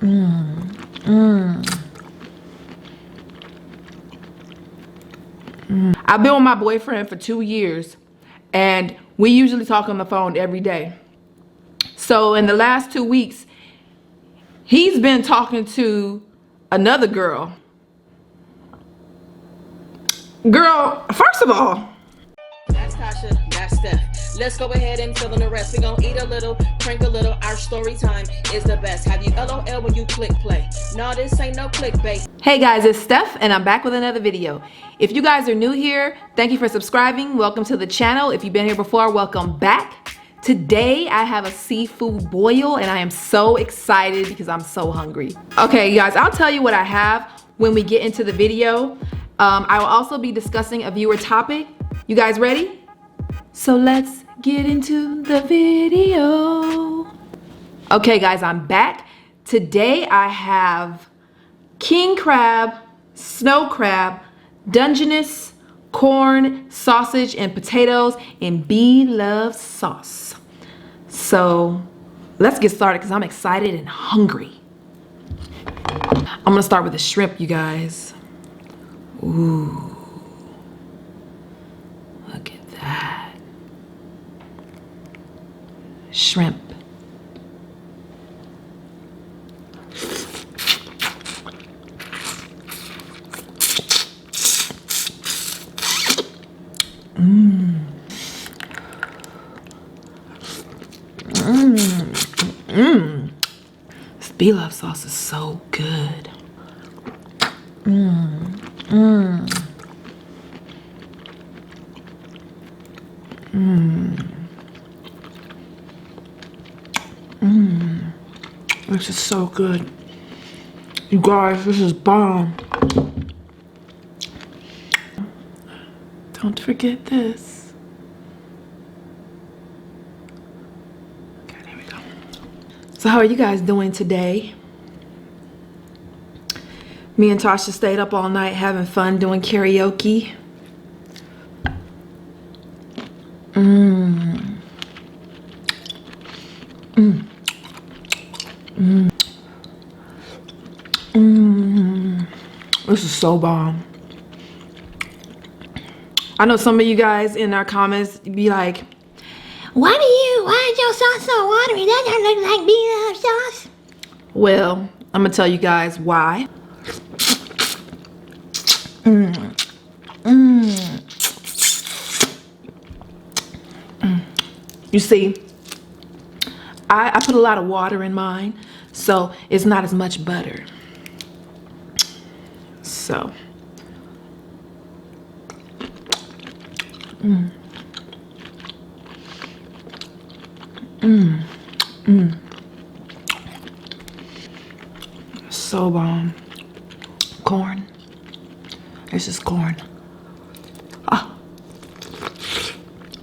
I've been with my boyfriend for 2 years, and we usually talk on the phone every day. So in the last 2 weeks, he's been talking to another girl. Girl, first of all, that's Tasha, that's Steph. Let's go ahead and fill in the rest. We gonna eat a little, drink a little. Our story time is the best. Have you LOL when you click play? No, this ain't no clickbait. hey guys, it's Steph, and I'm back with another video. If you guys are new here, thank you for subscribing. Welcome to the channel. If you've been here before, welcome back. Today, I have a seafood boil, and I am so excited because I'm so hungry. Okay, guys, I'll tell you what I have when we get into the video. I will also be discussing a viewer topic. You guys ready? So let's get into the video. Okay, guys, I'm back. Today, I have king crab, snow crab, Dungeness, corn, sausage, and potatoes in beloved sauce. So let's get started because I'm excited and hungry. I'm gonna start with the shrimp, you guys. Ooh, look at that. Shrimp. This beloved sauce is so good. This is so good. You guys, this is bomb. Don't forget this. Okay, there we go. So how are you guys doing today? Me and Tasha stayed up all night having fun doing karaoke. This is so bomb. I know some of you guys in our comments be like, why is your sauce so watery? That don't look like beloved sauce. Well, I'm gonna tell you guys why. You see, I put a lot of water in mine, so it's not as much butter. So, so bomb. Corn. This is corn. Ah.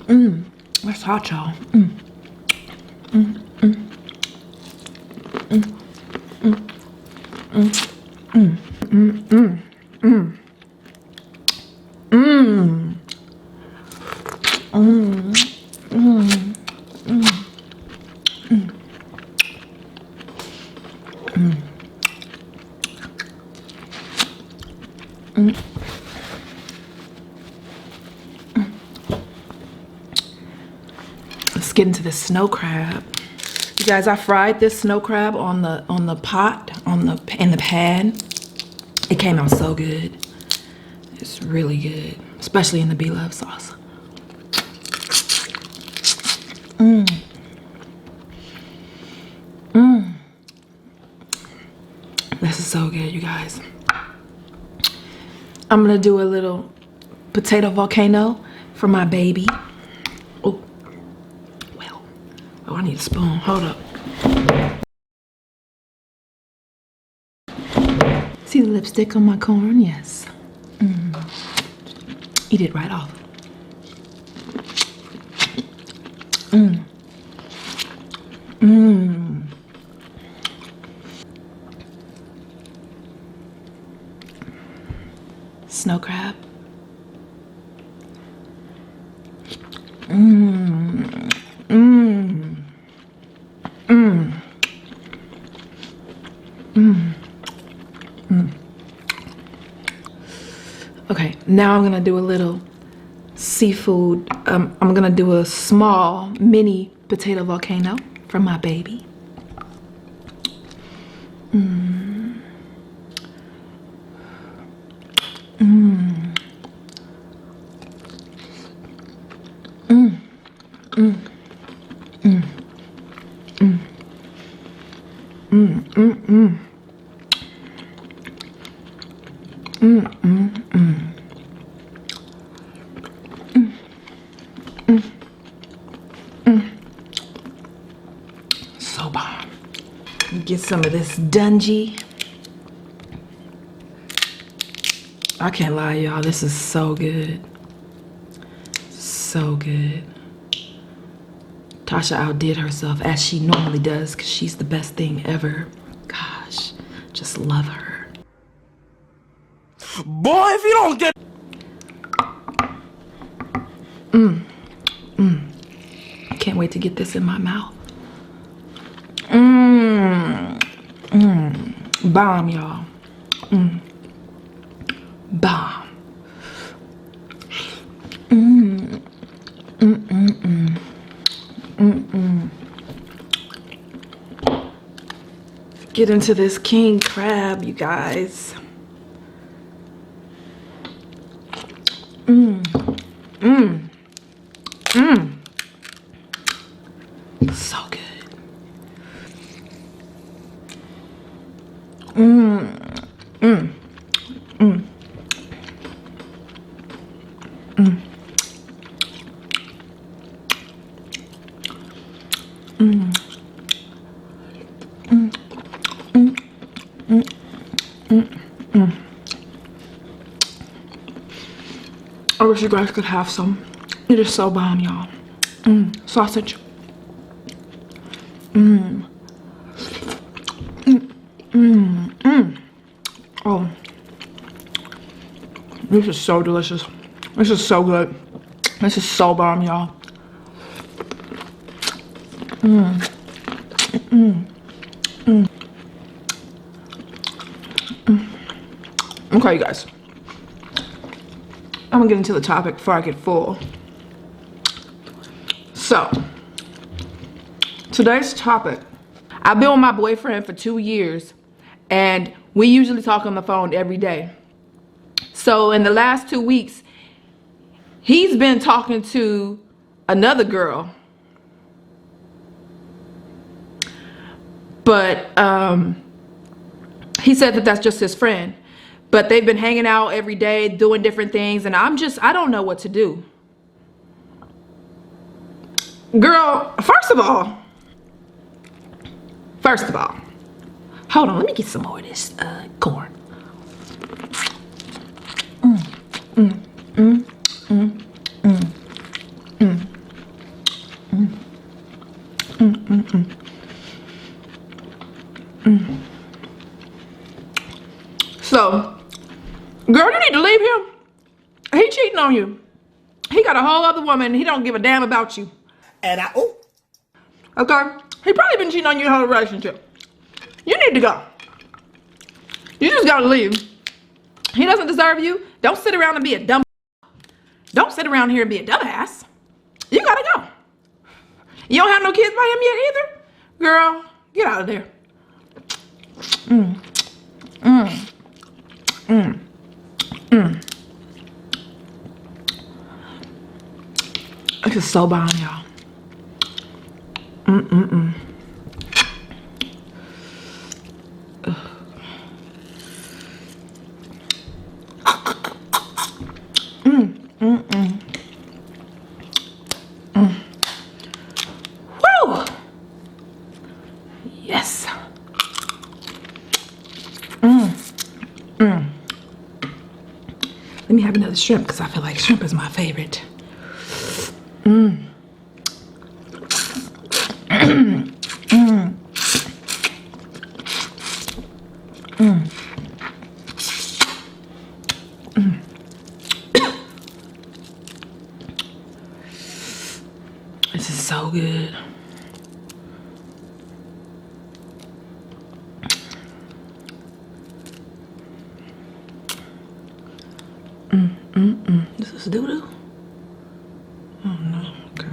That's hot, y'all. Let's get into the snow crab. You guys, I fried this snow crab on the pot, in the pan. It came out so good. It's really good, especially in the beloved sauce. This is so good, you guys. I'm gonna do a little potato volcano for my baby. Oh, well, oh, I need a spoon. Hold up. See the lipstick on my corn? Yes. Eat it right off. Snow crab. Okay, now I'm gonna do a little seafood. I'm gonna do a small mini potato volcano for my baby. So bomb. Get some of this dungy. I can't lie, y'all. This is so good. So good. Tasha outdid herself as she normally does because she's the best thing ever. Gosh, just love her. Boy, if you don't get... Can't wait to get this in my mouth. Bomb, y'all. Bomb. Get into this king crab, you guys. So good. I wish you guys could have some. It is so bomb, y'all. Sausage. Oh, this is so delicious. This is so good. This is so bomb, y'all. Okay, you guys. I'm gonna get into the topic before I get full. So, today's topic. I've been with my boyfriend for 2 years, and we usually talk on the phone every day. So in the last 2 weeks, he's been talking to another girl. But he said that that's just his friend. But they've been hanging out every day, doing different things, and I don't know what to do. Girl, first of all, hold on, let me get some more of this corn. So, girl, you need to leave him. He cheating on you. He got a whole other woman, and he don't give a damn about you. And Okay? He probably been cheating on your whole relationship. You need to go. You just gotta leave. He doesn't deserve you. Don't sit around and be a dumb. Don't sit around here and be a dumbass. You gotta go. You don't have no kids by him yet either? Girl, get out of there. This is so bomb, y'all. Woo! Yes. Let me have another shrimp because I feel like shrimp is my favorite. This is so good. This is doo-doo? Oh no, okay.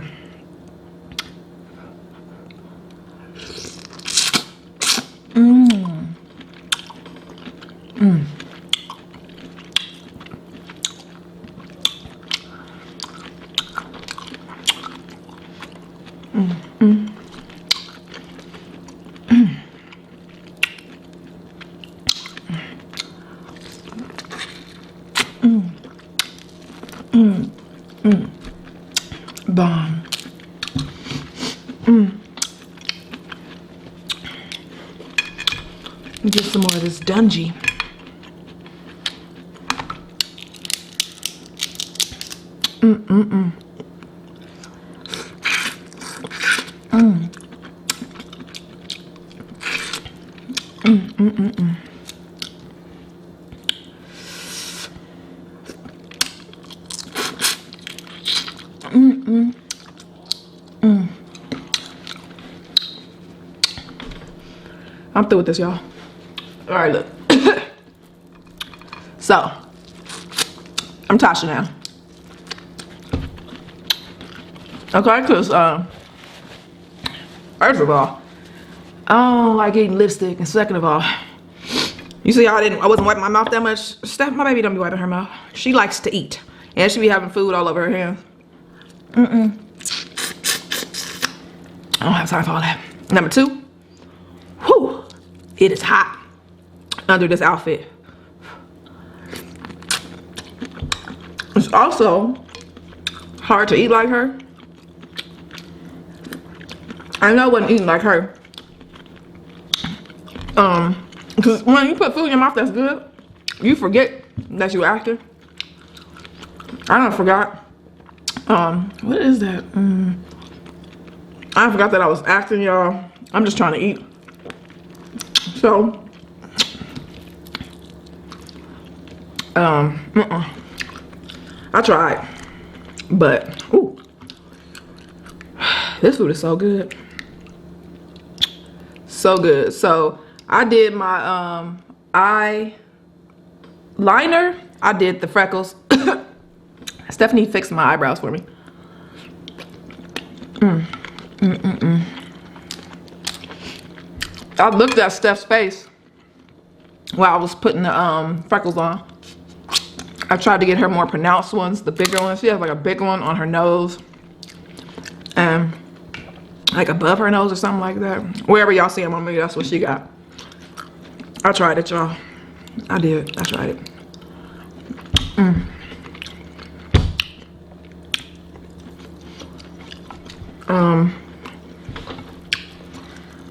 Bomb. Get some more of this dungy. I'm through with this, y'all. All right, look. So, I'm Tasha now. Okay, because, first of all, I don't like eating lipstick, and second of all, you see how I wasn't wiping my mouth that much. Steph, my baby don't be wiping her mouth. She likes to eat, and she be having food all over her hands. I don't have time for all that. Number two, whew, it is hot under this outfit. It's also hard to eat like her. I know I wasn't eating like her. Because when you put food in your mouth that's good, you forget that you acting. I don't forgot. What is that? I forgot that I was acting, y'all. I'm just trying to eat. So, I tried, but ooh, this food is so good, so good. So I did my eye liner. I did the freckles. Stephanie fixed my eyebrows for me. I looked at Steph's face while I was putting the freckles on. I tried to get her more pronounced ones, the bigger ones. She has like a big one on her nose and like above her nose or something like that. Wherever y'all see them on me, that's what she got. I tried it, y'all. I did. I tried it. I'm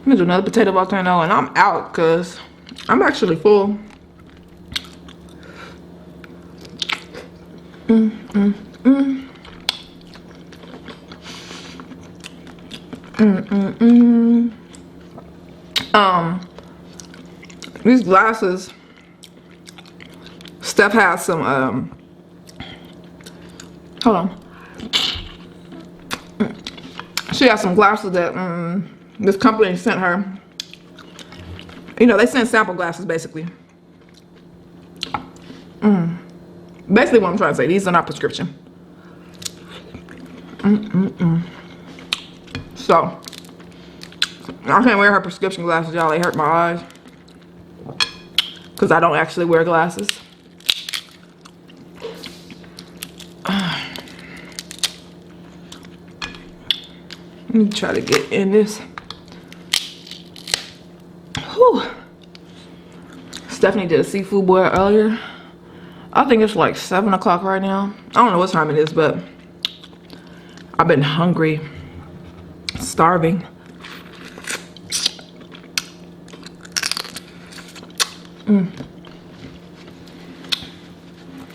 gonna do another potato volcano and I'm out because I'm actually full. These glasses, Steph has some hold on. She has some glasses that this company sent her. You know, they send sample glasses basically. Basically what I'm trying to say, these are not prescription. So, I can't wear her prescription glasses, y'all. They hurt my eyes. Because I don't actually wear glasses. Let me try to get in this. Whew. Stephanie did a seafood boil earlier. I think it's like 7 o'clock right now. I don't know what time it is, but I've been hungry, starving.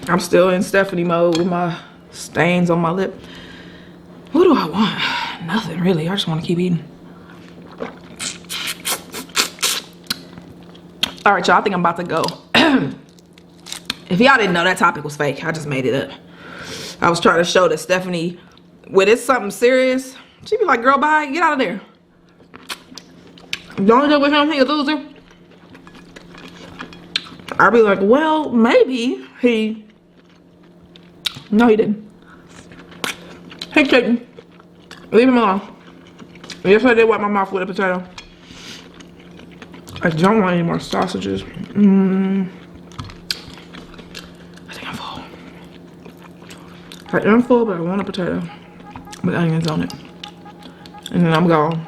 I'm still in Stephanie mode with my stains on my lip. What do I want? Nothing really. I just want to keep eating. All right, y'all. I think I'm about to go. If y'all didn't know, that topic was fake. I just made it up. I was trying to show that Stephanie, when it's something serious, she'd be like, girl, bye. Get out of there. Don't deal with him. He a loser. I'd be like, well, maybe he No, he didn't. Hey, chicken. Leave him alone. Yes, I did wipe my mouth with a potato. I don't want any more sausages. I think I'm full. I am full, but I want a potato with onions on it. And then I'm gone.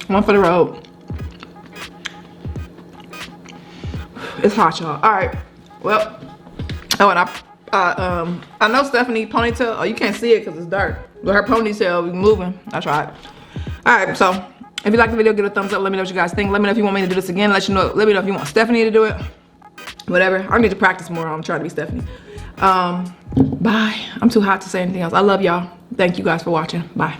One for the road. It's hot, y'all. All right. Well, oh, and I know Stephanie ponytail. Oh, you can't see it because it's dark. But her ponytail be moving. I tried. All right. So if you like the video, give it a thumbs up. Let me know what you guys think. Let me know if you want me to do this again. Let me know if you want Stephanie to do it. Whatever. I need to practice more. I'm trying to be Stephanie. Bye. I'm too hot to say anything else. I love y'all. Thank you guys for watching. Bye.